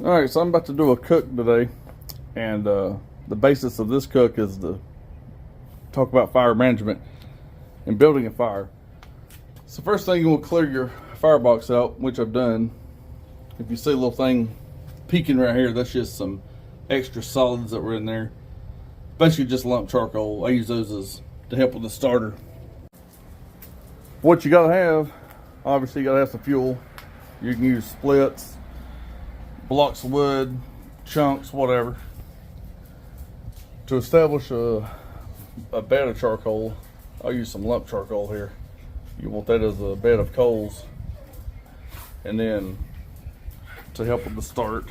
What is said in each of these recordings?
All right, so I'm about to do a cook today, and the basis of this cook is to talk about fire management and building a fire. So first thing, you want to clear your firebox out, which I've done. If you see a little thing peeking right here, that's just some extra solids that were in there. Basically just lump charcoal. I use those as to help with the starter. What you gotta have, obviously you gotta have some fuel. You can use splits, blocks of wood, chunks, whatever. To establish a bed of charcoal, I'll use some lump charcoal here. You want that as a bed of coals. And then to help with the start,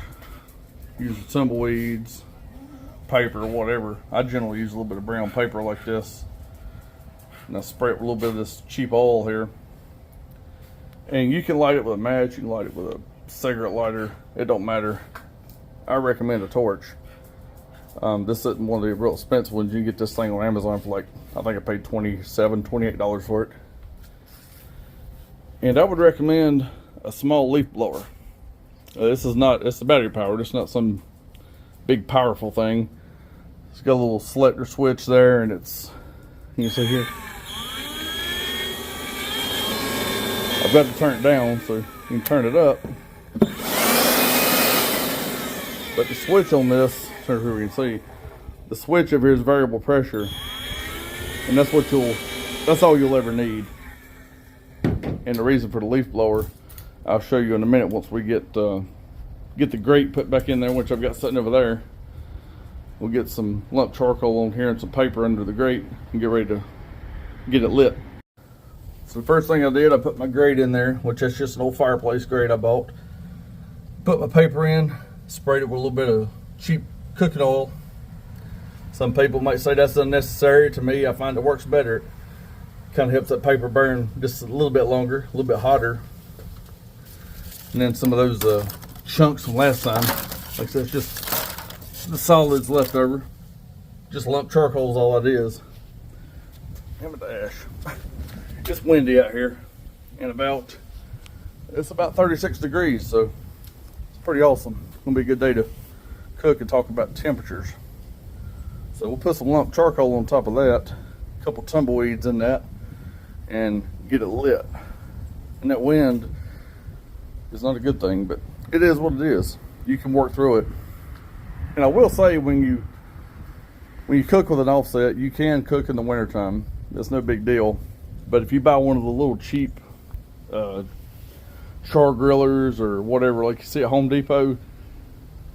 use the tumbleweeds, paper, whatever. I generally use a little bit of brown paper like this. And I spray it with a little bit of this cheap oil here. And you can light it with a match, you can light it with a cigarette lighter, it don't matter. I recommend a torch. This isn't one of the real expensive ones. You can get this thing on Amazon for like, I think I paid $27, $28 for it. And I would recommend a small leaf blower. This is not, it's the battery powered, it's not some big powerful thing. It's got a little selector switch there, and it's, you can see here, I've got to turn it down so you can turn it up. But the switch on this, so here we can see, the switch over here is variable pressure, and that's all you'll ever need. And the reason for the leaf blower, I'll show you in a minute once we get the grate put back in there, which I've got sitting over there. We'll get some lump charcoal on here and some paper under the grate and get ready to get it lit. So the first thing I did, I put my grate in there, which is just an old fireplace grate I bought. Put my paper in, sprayed it with a little bit of cheap cooking oil. Some people might say that's unnecessary. To me, I find it works better. Kind of helps that paper burn just a little bit longer, a little bit hotter. And then some of those chunks from last time, like I said, it's just the solids left over. Just lump charcoal is all it is. Give it the ash. It's windy out here, and it's about 36 degrees, so it's pretty awesome. It's gonna be a good day to cook and talk about temperatures. So we'll put some lump charcoal on top of that, a couple tumbleweeds in that, and get it lit. And that wind is not a good thing, but it is what it is. You can work through it. And I will say, when you cook with an offset, you can cook in the wintertime. That's no big deal. But if you buy one of the little cheap char grillers or whatever, like you see at Home Depot,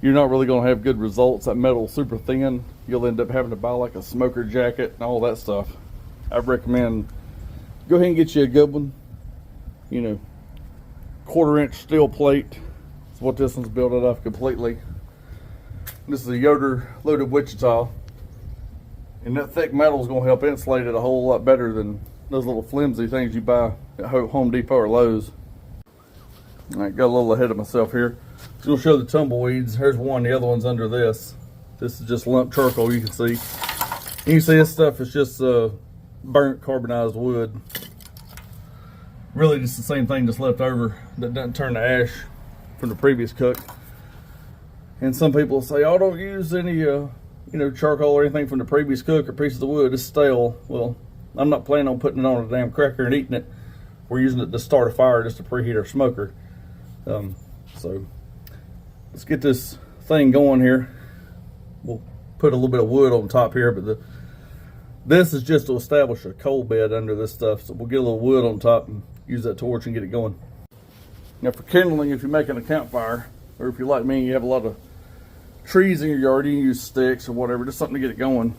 you're not really going to have good results. That metal's super thin. You'll end up having to buy like a smoker jacket and all that stuff. I recommend go ahead and get you a good one. You know, 1/4-inch steel plate. That's what this one's built out of completely. This is a Yoder loaded Wichita. And that thick metal is going to help insulate it a whole lot better than those little flimsy things you buy at Home Depot or Lowe's. All right, got a little ahead of myself here. It's going to show the tumbleweeds. Here's one, the other one's under this. This is just lump charcoal, you can see. You can see this stuff is just burnt carbonized wood. Really just the same thing that's left over that doesn't turn to ash from the previous cook. And some people say, oh, don't use any charcoal or anything from the previous cook or pieces of wood, it's stale. Well, I'm not planning on putting it on a damn cracker and eating it. We're using it to start a fire, just to preheat our smoker. So let's get this thing going here. We'll put a little bit of wood on top here, but this is just to establish a coal bed under this stuff. So we'll get a little wood on top and use that torch and get it going. Now for kindling, if you're making a campfire, or if you're like me, you have a lot of trees in your yard, you can use sticks or whatever, just something to get it going.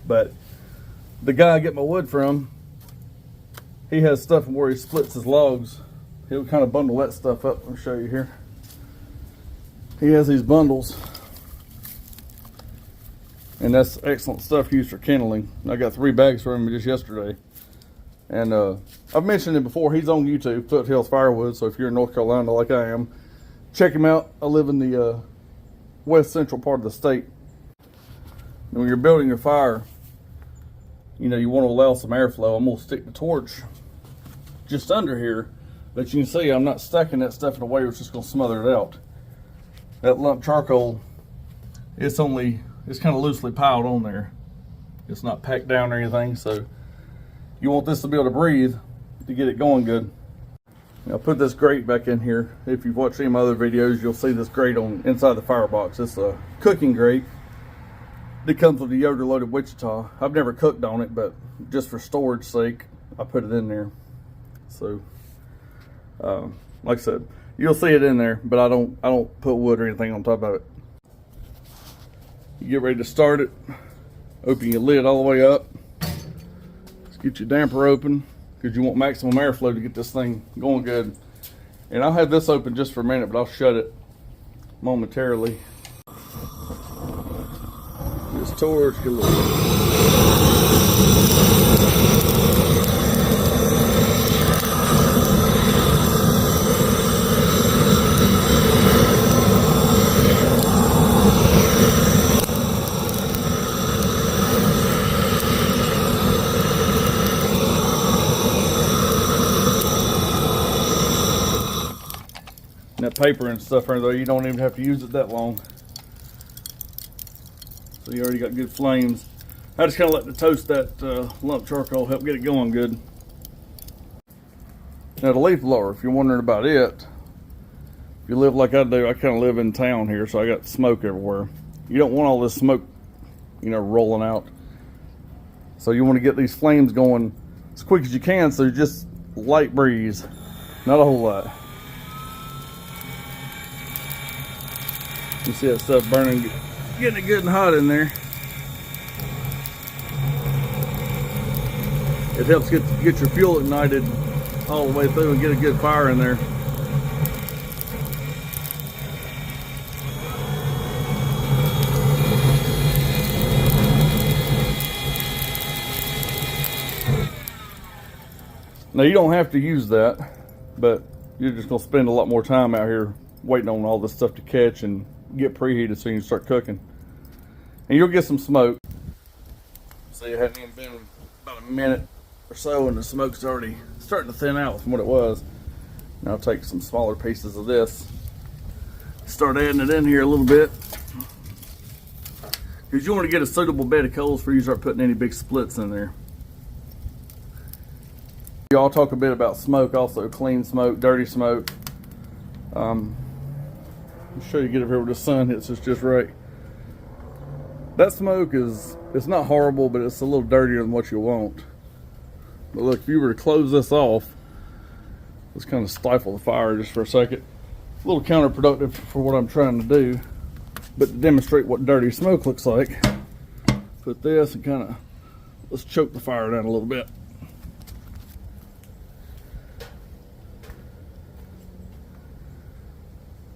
But the guy I get my wood from, he has stuff where he splits his logs. He'll kind of bundle that stuff up. I'll show you here. He has these bundles, and that's excellent stuff used for kindling. I got 3 bags from him just yesterday. And I've mentioned it before, he's on YouTube, Foothills Firewood, so if you're in North Carolina like I am, check him out. I live in the west central part of the state. And when you're building your fire, you know, you want to allow some airflow. I'm going to stick the torch just under here, but you can see I'm not stacking that stuff in a way where it's just going to smother it out. that lump charcoal, it's kind of loosely piled on there. It's not packed down or anything, so you want this to be able to breathe to get it going good. Now put this grate back in here. If you've watched any of my other videos, you'll see this grate on inside the firebox. It's a cooking grate. It comes with a Yoder loaded Wichita. I've never cooked on it, but just for storage sake, I put it in there. So, like I said, you'll see it in there, but I don't put wood or anything on top of it. You get ready to start it. Open your lid all the way up. Let's get your damper open, because you want maximum airflow to get this thing going good. And I'll have this open just for a minute, but I'll shut it momentarily. This torch, get a little. That paper and stuff right there, you don't even have to use it that long. So you already got good flames. I just kind of like to toast that lump charcoal, help get it going good. Now the leaf blower, if you're wondering about it, if you live like I do, I kind of live in town here, so I got smoke everywhere. You don't want all this smoke, rolling out. So you want to get these flames going as quick as you can, so just light breeze, not a whole lot. You see that stuff burning, getting it good and hot in there. It helps get your fuel ignited all the way through and get a good fire in there. Now you don't have to use that, but you're just gonna spend a lot more time out here waiting on all this stuff to catch and get preheated so you can start cooking. And you'll get some smoke. See, it hadn't even been about a minute or so and the smoke's already starting to thin out from what it was. Now I'll take some smaller pieces of this, start adding it in here a little bit, because you want to get a suitable bed of coals before you start putting any big splits in there. I'll talk a bit about smoke also, clean smoke, dirty smoke. I'll show you, get up here where the sun hits us just right. That smoke it's not horrible, but it's a little dirtier than what you want. But look, if you were to close this off, let's kind of stifle the fire just for a second. A little counterproductive for what I'm trying to do, but to demonstrate what dirty smoke looks like, put this and kind of, let's choke the fire down a little bit.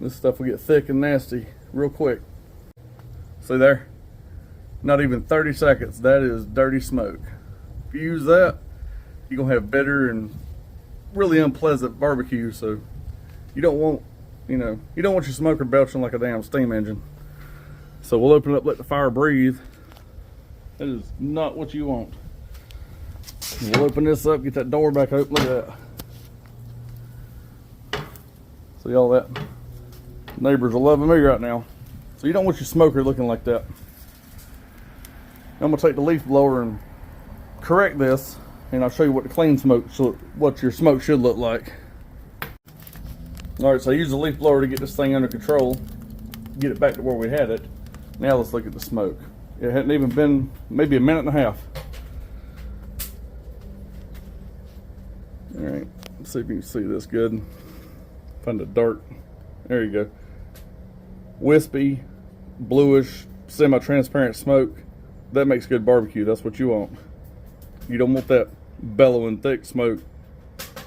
This stuff will get thick and nasty real quick. See there? Not even 30 seconds. That is dirty smoke. If you use that, you're gonna have bitter and really unpleasant barbecue. So you don't want, you don't want your smoker belching like a damn steam engine. So we'll open it up, let the fire breathe. That is not what you want. We'll open this up, get that door back open. Look at that. See all that? Neighbors are loving me right now. So you don't want your smoker looking like that. I'm gonna take the leaf blower and correct this, and I'll show you what the clean smoke, what your smoke should look like. All right, so I used the leaf blower to get this thing under control, get it back to where we had it. Now let's look at the smoke. It hadn't even been maybe a minute and a half. All right, let's see if you can see this good. Find the dark. There you go. Wispy, bluish, semi-transparent smoke. That makes good barbecue. That's what you want. You don't want that bellowing thick smoke,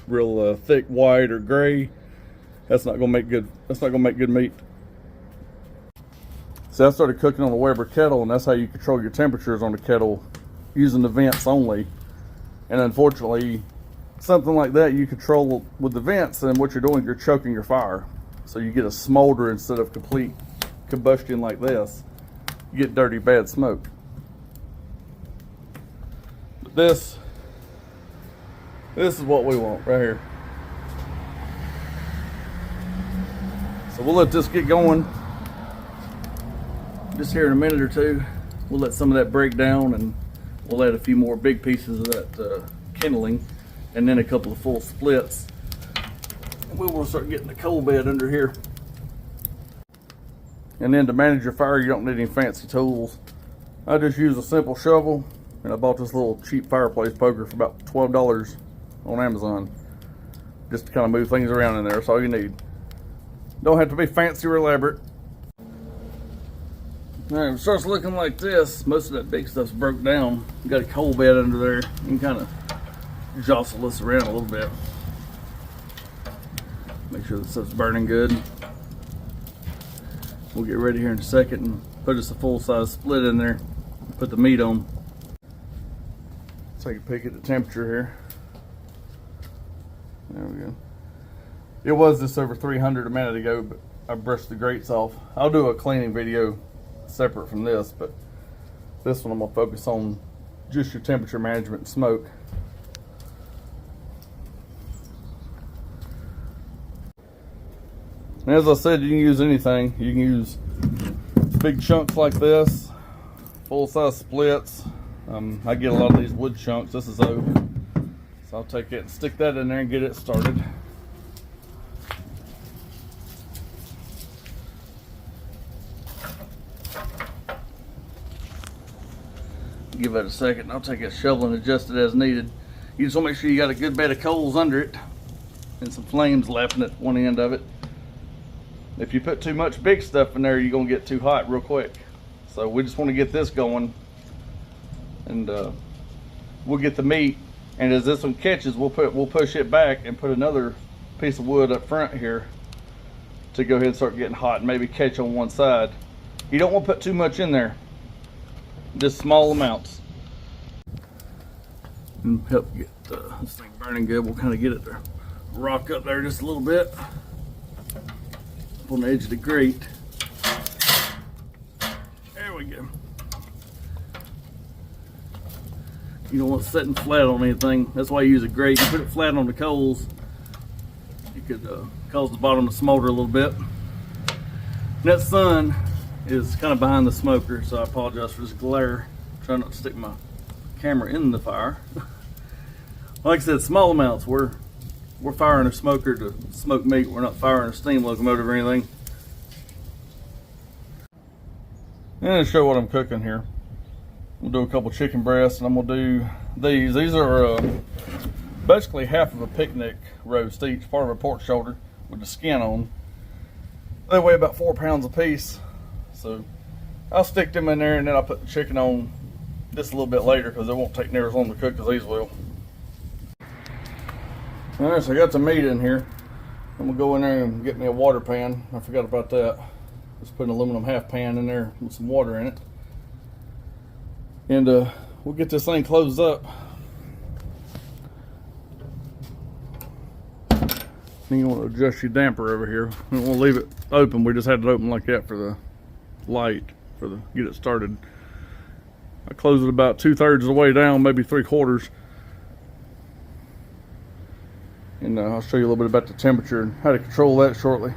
real thick white or gray. That's not gonna make good. That's not gonna make good meat. So I started cooking on the Weber kettle, and that's how you control your temperatures on the kettle, using the vents only. And unfortunately, something like that you control with the vents, and what you're doing, you're choking your fire. So you get a smolder instead of complete combustion like this. You get dirty, bad smoke. But this is what we want right here. So we'll let this get going. just here in a minute or two, we'll let some of that break down, and we'll add a few more big pieces of that kindling, and then a couple of full splits. And we will start getting the coal bed under here. And then to manage your fire, you don't need any fancy tools. I just use a simple shovel, and I bought this little cheap fireplace poker for about $12 on Amazon, just to kind of move things around in there. That's all you need. Don't have to be fancy or elaborate. All right, it starts looking like this. Most of that big stuff's broke down. You got a coal bed under there. You can kind of jostle this around a little bit. Make sure the stuff's burning good. We'll get ready here in a second and put us a full-size split in there. Put the meat on. Take a peek at the temperature here. There we go. It was just over 300 a minute ago, but I brushed the grates off. I'll do a cleaning video separate from this, but this one I'm gonna focus on just your temperature management and smoke. And as I said, you can use anything. You can use big chunks like this, full-size splits. I get a lot of these wood chunks. This is oak, so I'll take it and stick that in there and get it started. Give that a second. I'll take that shovel and adjust it as needed. You just want to make sure you got a good bed of coals under it and some flames lapping at one end of it. If you put too much big stuff in there, you're gonna get too hot real quick. So we just want to get this going, and we'll get the meat. And as this one catches, we'll push it back and put another piece of wood up front here to go ahead and start getting hot and maybe catch on one side. You don't want to put too much in there, just small amounts. And help get this thing burning good. We'll kind of get it to rock up there just a little bit on the edge of the grate. There we go. You don't want it sitting flat on anything. That's why you use a grate. You put it flat on the coals, you could cause the bottom to smolder a little bit. And that sun is kind of behind the smoker, so I apologize for this glare. Try not to stick my camera in the fire. Like I said, small amounts. We're firing a smoker to smoke meat. We're not firing a steam locomotive or anything. And to show what I'm cooking here, we'll do a couple chicken breasts, and I'm gonna do these. These are basically half of a picnic roast each, part of a pork shoulder with the skin on. They weigh about 4 pounds a piece. So I'll stick them in there, and then I'll put the chicken on just a little bit later because it won't take near as long to cook as these will. Alright, so I got the meat in here. I'm gonna go in there and get me a water pan. I forgot about that. Just put an aluminum half pan in there with some water in it. And we'll get this thing closed up. Then you want to adjust your damper over here. We don't want to leave it open. We just had it open like that for the light, get it started. I close it about 2/3 of the way down, maybe 3/4. And I'll show you a little bit about the temperature and how to control that shortly.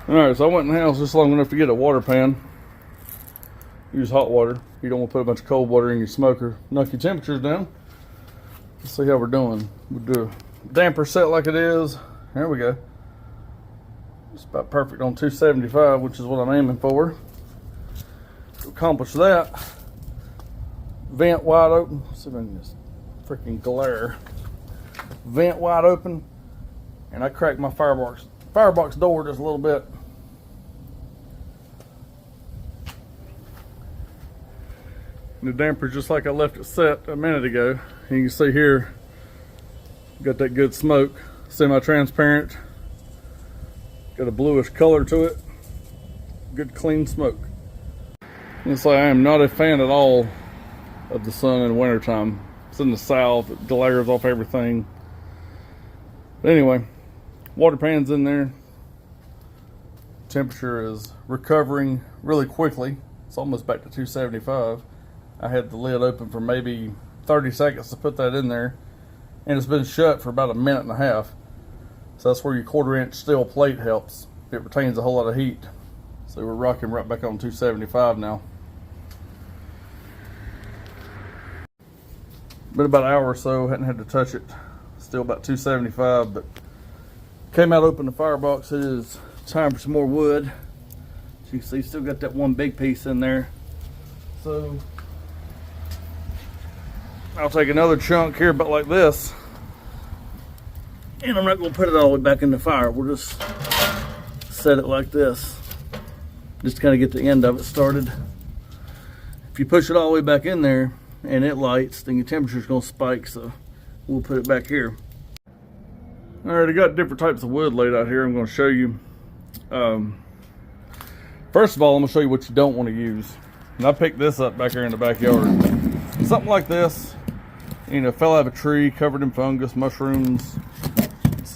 Alright, so I went in the house just long enough to get a water pan. Use hot water. You don't want to put a bunch of cold water in your smoker. Knock your temperatures down. Let's see how we're doing. We'll do a damper set like it is. There we go. It's about perfect on 275, which is what I'm aiming for. To accomplish that, vent wide open. Let's see if I can just freaking glare. Vent wide open, and I cracked my firebox door just a little bit. And the damper's just like I left it set a minute ago. And you can see here, got that good smoke, semi-transparent, got a bluish color to it, good clean smoke. And so I am not a fan at all of the sun in the wintertime. It's in the south, it glares off everything. But anyway, water pan's in there. Temperature is recovering really quickly. It's almost back to 275. I had the lid open for maybe 30 seconds to put that in there, and it's been shut for about 1.5 minutes. So that's where your 1/4 inch steel plate helps. It retains a whole lot of heat. So we're rocking right back on 275 now. Been about an hour or so, hadn't had to touch it. Still about 275, but came out, opened the firebox. It is time for some more wood. As you can see, still got that one big piece in there. So I'll take another chunk here about like this, and I'm not going to put it all the way back in the fire. We'll just set it like this, just to kind of get the end of it started. If you push it all the way back in there and it lights, then your temperature is going to spike, so we'll put it back here. All right, I got different types of wood laid out here. I'm going to show you. First of all, I'm going to show you what you don't want to use. And I picked this up back here in the backyard. Something like this, you know, fell out of a tree, covered in fungus, mushrooms. It's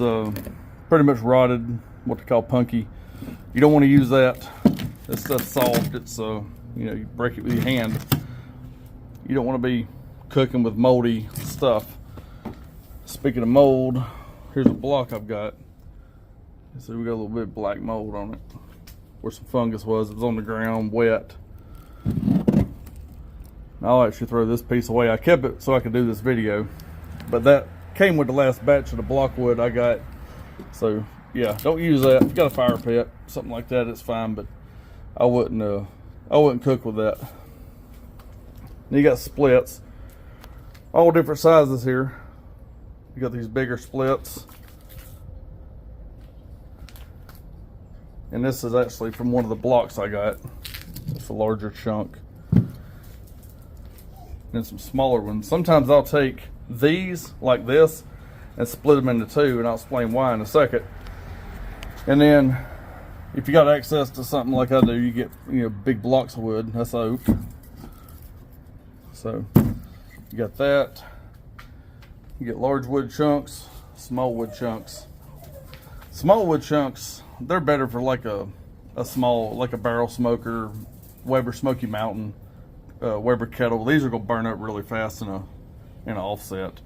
pretty much rotted, what they call punky. You don't want to use that. This stuff's soft. It's you know, you break it with your hand. You don't want to be cooking with moldy stuff. Speaking of mold, here's a block I've got. See, we got a little bit of black mold on it, where some fungus was. It was on the ground, wet. I'll actually throw this piece away. I kept it so I could do this video, but that came with the last batch of the block wood I got. So yeah, don't use that. If you got a fire pit, something like that, it's fine, but I wouldn't cook with that. You got splits, all different sizes here. You got these bigger splits, and this is actually from one of the blocks I got. It's a larger chunk, and some smaller ones. Sometimes I'll take these like this and split them into two, and I'll explain why in a second. And then if you got access to something like I do, you get, you know, big blocks of wood. That's oak. So you got that. You get large wood chunks, small wood chunks. Small wood chunks, they're better for like a small, like a barrel smoker, Weber Smoky Mountain, Weber kettle. These are gonna burn up really fast in an offset.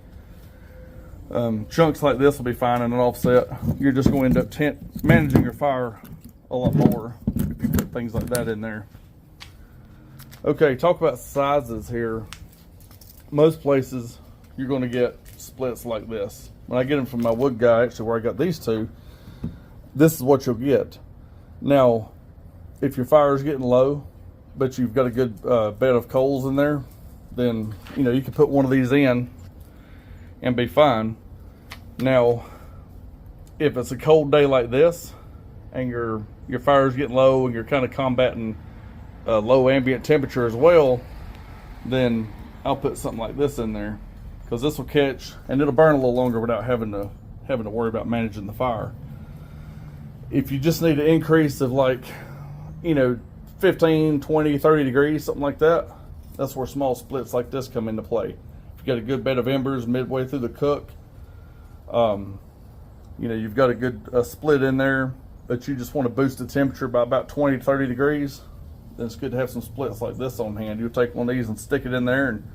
Chunks like this will be fine in an offset. You're just going to end up managing your fire a lot more if you put things like that in there. Okay, talk about sizes here. Most places you're going to get splits like this. When I get them from my wood guy, actually where I got these two, this is what you'll get. Now, if your fire is getting low, but you've got a good bed of coals in there, then you know you can put one of these in and be fine. Now, if it's a cold day like this and your fire is getting low and you're kind of combating low ambient temperature as well, then I'll put something like this in there, because this will catch and it'll burn a little longer without having to worry about managing the fire. If you just need an increase of like, you know, 15, 20, 30 degrees, something like that, that's where small splits like this come into play. If you got a good bed of embers midway through the cook, you know, you've got a good split in there, but you just want to boost the temperature by about 20 to 30 degrees, then it's good to have some splits like this on hand. You'll take one of these and stick it in there, and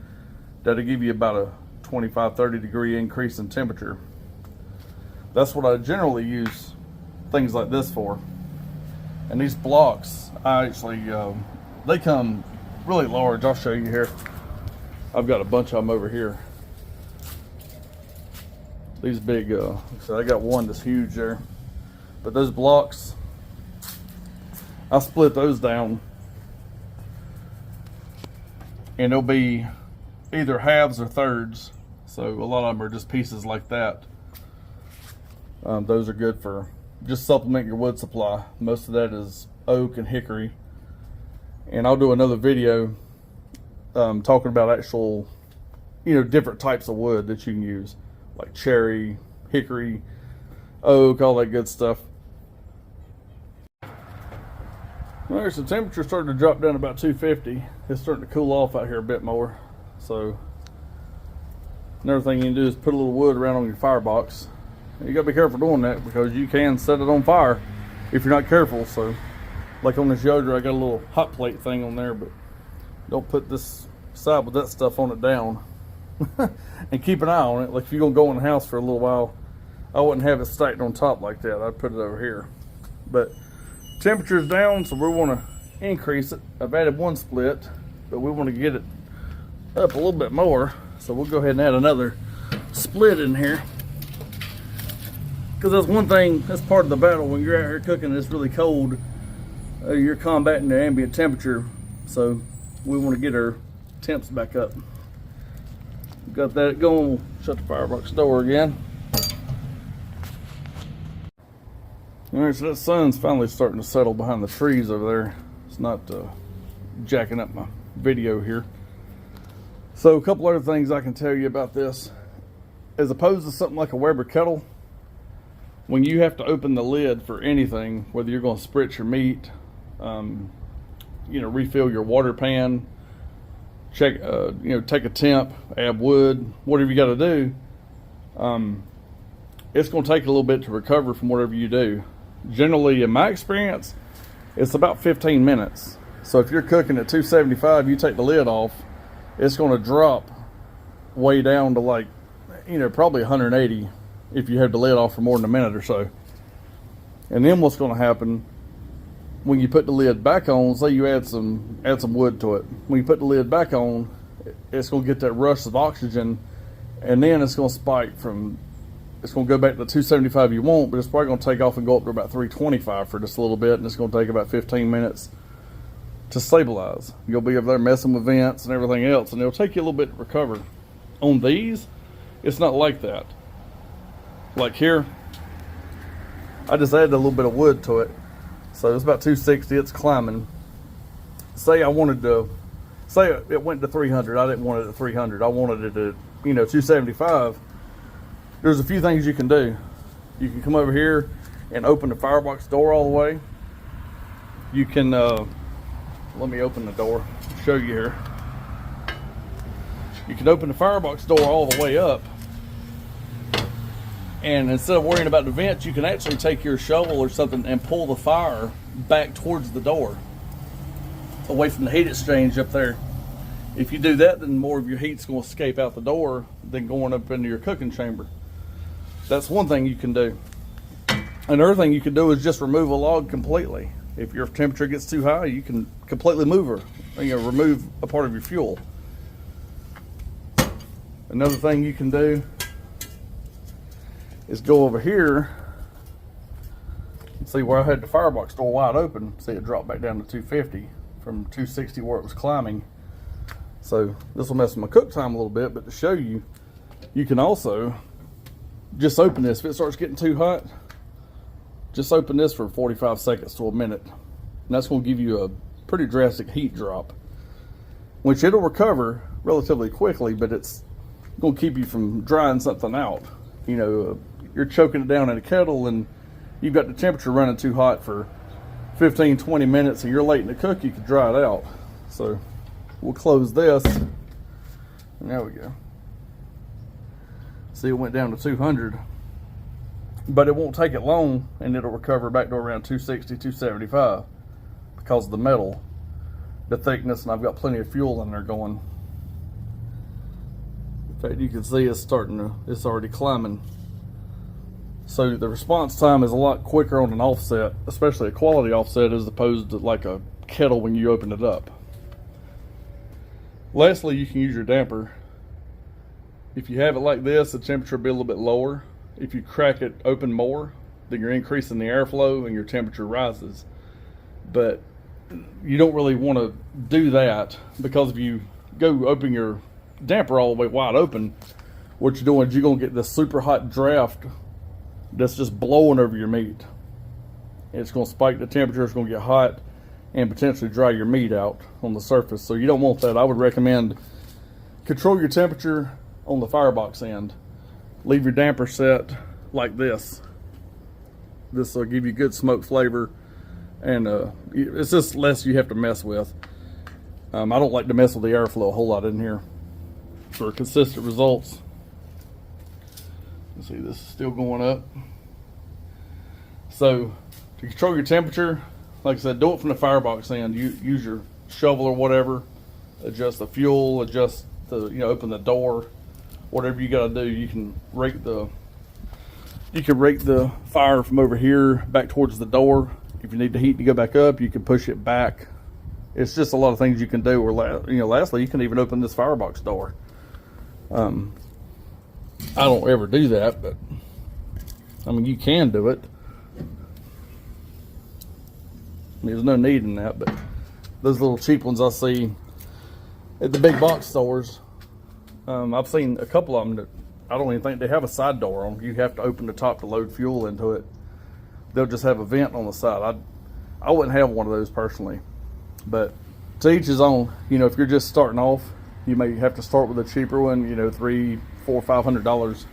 that'll give you about a 25, 30 degree increase in temperature. That's what I generally use things like this for. And these blocks, I actually, they come really large. I'll show you here. I've got a bunch of them over here. These big, so I got one that's huge there. But those blocks, I split those down, and they'll be either halves or thirds. So a lot of them are just pieces like that. Those are good for just supplement your wood supply. Most of that is oak and hickory. And I'll do another video talking about actual, you know, different types of wood that you can use, like cherry, hickory, oak, all that good stuff. All right, so the temperature's starting to drop down to about 250. It's starting to cool off out here a bit more. So another thing you can do is put a little wood around on your firebox. You gotta be careful doing that, because you can set it on fire if you're not careful. So like on this Yoder, I got a little hot plate thing on there, but don't put this side with that stuff on it down. And keep an eye on it. Like if you're gonna go in the house for a little while, I wouldn't have it stacked on top like that. I'd put it over here. But Temperature's down, so we want to increase it. I've added one split, but we want to get it up a little bit more. So we'll go ahead and add another split in here. Because that's one thing, that's part of the battle when you're out here cooking and it's really cold. You're combating the ambient temperature. So we want to get our temps back up. Got that going. We'll shut the firebox door again. Alright, so that sun's finally starting to settle behind the trees over there. It's not jacking up my video here. So a couple other things I can tell you about this. As opposed to something like a Weber kettle, when you have to open the lid for anything, whether you're going to spritz your meat, refill your water pan, check, take a temp, add wood, whatever you got to do, it's going to take a little bit to recover from whatever you do. Generally, in my experience, it's about 15 minutes. So if you're cooking at 275, you take the lid off, it's going to drop way down to like, probably 180 if you have the lid off for more than a minute or so. And then what's going to happen when you put the lid back on, say you add some wood to it. When you put the lid back on, it's going to get that rush of oxygen, and then it's going to spike from, it's going to go back to the 275 you want, but it's probably going to take off and go up to about 325 for just a little bit, and it's going to take about 15 minutes to stabilize. You'll be over there messing with vents and everything else, and it'll take you a little bit to recover. On these, it's not like that. Like here, I just added a little bit of wood to it. So it's about 260, it's climbing. Say I wanted to, say it went to 300, I didn't want it at 300, I wanted it at, 275. There's a few things you can do. You can come over here and open the firebox door all the way. You can, let me open the door, show you here. You can open the firebox door all the way up. And instead of worrying about the vents, you can actually take your shovel or something and pull the fire back towards the door, away from the heat exchange up there. If you do that, then more of your heat's going to escape out the door than going up into your cooking chamber. That's one thing you can do. Another thing you can do is just remove a log completely. If your temperature gets too high, you can completely move her, remove a part of your fuel. Another thing you can do is go over here and see where I had the firebox door wide open. See, it dropped back down to 250 from 260 where it was climbing. So this will mess with my cook time a little bit, but to show you, you can also just open this. If it starts getting too hot, just open this for 45 seconds to a minute. And that's going to give you a pretty drastic heat drop, which it'll recover relatively quickly, but it's going to keep you from drying something out. You're choking it down in a kettle and you've got the temperature running too hot for 15, 20 minutes and you're late in the cook, you could dry it out. So we'll close this. And there we go. See, it went down to 200. But it won't take it long and it'll recover back to around 260, 275 because of the metal, the thickness, and I've got plenty of fuel in there going. In fact, you can see it's already climbing. So the response time is a lot quicker on an offset, especially a quality offset, as opposed to like a kettle when you open it up. Lastly, you can use your damper. If you have it like this, the temperature will be a little bit lower. If you crack it open more, then you're increasing the airflow and your temperature rises. But you don't really want to do that, because if you go open your damper all the way wide open, what you're doing is you're going to get this super hot draft that's just blowing over your meat. It's going to spike the temperature, it's going to get hot and potentially dry your meat out on the surface. So you don't want that. I would recommend control your temperature on the firebox end. Leave your damper set like this. This will give you good smoke flavor, and it's just less you have to mess with. I don't like to mess with the airflow a whole lot in here for consistent results. See, this is still going up. So to control your temperature, like I said, do it from the firebox end. Use your shovel or whatever, adjust the fuel, adjust the, open the door, whatever you got to do. You can rake the fire from over here back towards the door If you need the heat to go back up, you can push it back. It's just a lot of things you can do. Or lastly, you can even open this firebox door. I don't ever do that, but I mean, you can do it. I mean, there's no need in that, but those little cheap ones I see at the big box stores, I've seen a couple of them that I don't even think they have a side door on. You have to open the top to load fuel into it. They'll just have a vent on the side. I wouldn't have one of those personally, but to each his own. You know, if you're just starting off, you may have to start with a cheaper one. You know, $300, $400, $500.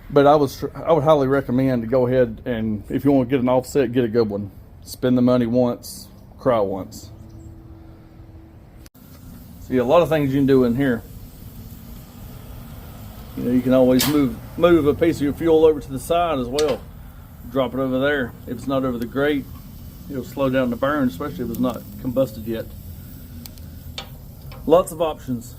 But I would highly recommend to go ahead and, if you want to get an offset, get a good one. Spend the money once, cry once. So yeah, a lot of things you can do in here. You know, you can always move a piece of your fuel over to the side as well. Drop it over there. If it's not over the grate, it'll slow down the burn, especially if it's not combusted yet. Lots of options.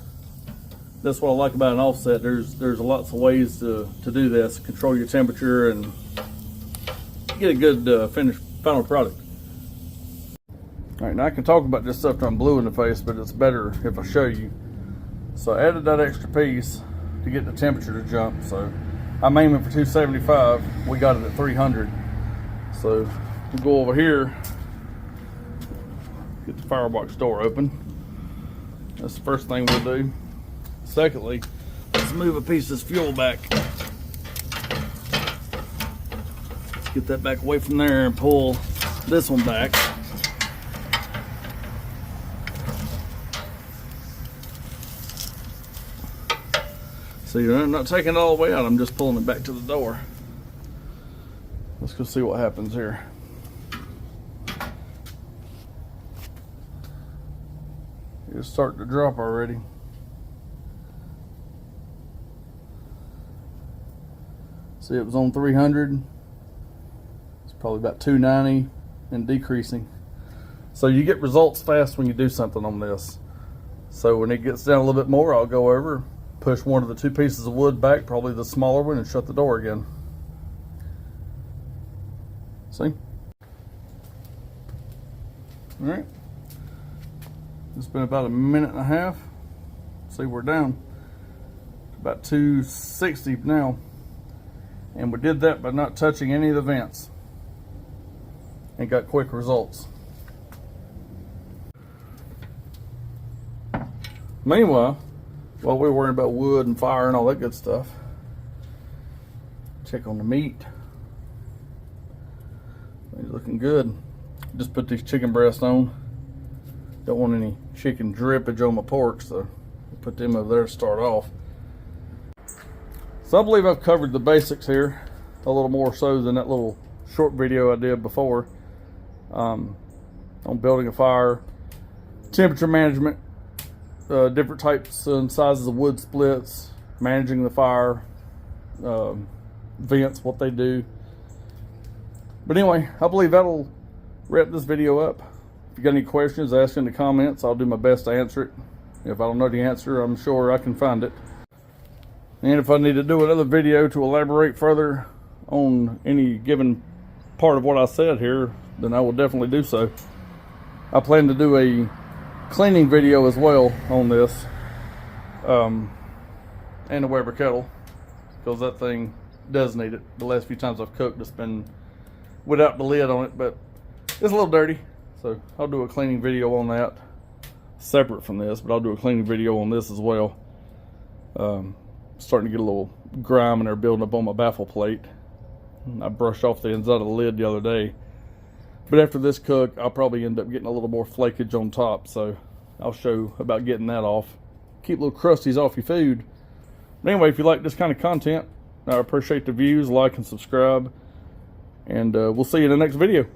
That's what I like about an offset. There's lots of ways to do this. Control your temperature and get a good finished final product. All right, now I can talk about this stuff till I'm blue in the face, but it's better if I show you. So I added that extra piece to get the temperature to jump. So I'm aiming for 275. We got it at 300. So we'll go over here, get the firebox door open. That's the first thing we'll do. Secondly, let's move a piece of this fuel back. Let's get that back away from there and pull this one back. See, I'm not taking it all the way out, I'm just pulling it back to the door. Let's go see what happens here. It's starting to drop already. See, it was on 300. It's probably about 290 and decreasing. So you get results fast when you do something on this. So when it gets down a little bit more, I'll go over, push one of the two pieces of wood back, probably the smaller one, and shut the door again. See? All right. It's been about a minute and a half. See, we're down to about 260 now. And we did that by not touching any of the vents. And got quick results. Meanwhile, while we're worrying about wood and fire and all that good stuff, check on the meat. It's looking good. Just put these chicken breasts on. Don't want any chicken drippage on my pork, so I'll put them over there to start off. So I believe I've covered the basics here a little more so than that little short video I did before on building a fire, temperature management, different types and sizes of wood splits, managing the fire, vents, what they do. But anyway, I believe that'll wrap this video up. If you got any questions, ask in the comments. I'll do my best to answer it. If I don't know the answer, I'm sure I can find it. And if I need to do another video to elaborate further on any given part of what I said here, then I will definitely do so. I plan to do a cleaning video as well on this, and the Weber kettle, because that thing does need it. The last few times I've cooked, it's been without the lid on it, but it's a little dirty. So I'll do a cleaning video on that, separate from this, but I'll do a cleaning video on this as well. Starting to get a little grime in there building up on my baffle plate. I brushed off the inside of the lid the other day. But after this cook, I'll probably end up getting a little more flakage on top, so I'll show about getting that off. Keep little crusties off your food. But anyway, if you like this kind of content, I appreciate the views, like and subscribe, and we'll see you in the next video.